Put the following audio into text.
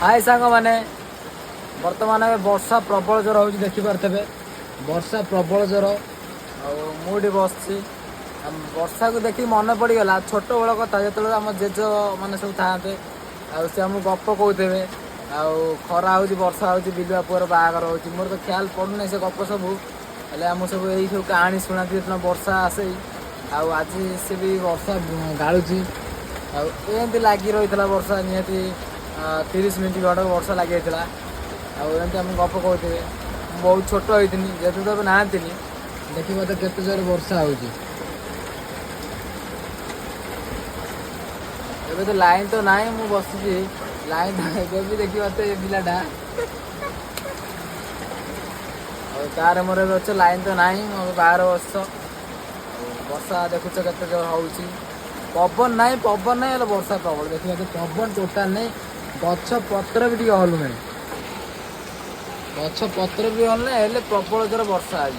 हाय सांग मैंने बर्तमान वर्षा प्रबल जोर हो देखिपे वर्षा प्रबल जोर मुझे बस वर्षा को देखिए मन पड़गला छोट बड़ कथा जो आम जेज मैंने सब था सी आमको गप कहते खरा हो वर्षा हो बिलुआ पुअर बाहर हो मोर तो ख्याल पड़ूना से गप सब आम सब यही सब कहानी शुणा जो वर्षा आसे आज से भी वर्षा गाड़ुची आमती लगी रही वर्षा निहती 30 मिनट घंटा वर्षा लगी आमती आम गप कहते बहुत छोट होती जेहतु तो नहाती देखिए तो केते जोर वर्षा हो तो लाइन तो ना मु बस लाइन भी देखी मत पिलाटा तार मोर अच्छे लाइन तो ना बाहर बस वर्षा देखुच के जोर हो पवन ना पवन ना वर्षा प्रबल देखिए पवन टोटाल नहीं गछ पत्र भी हलु ना गछ पत्र भी हलु ना प्रबल जोर वर्षा आज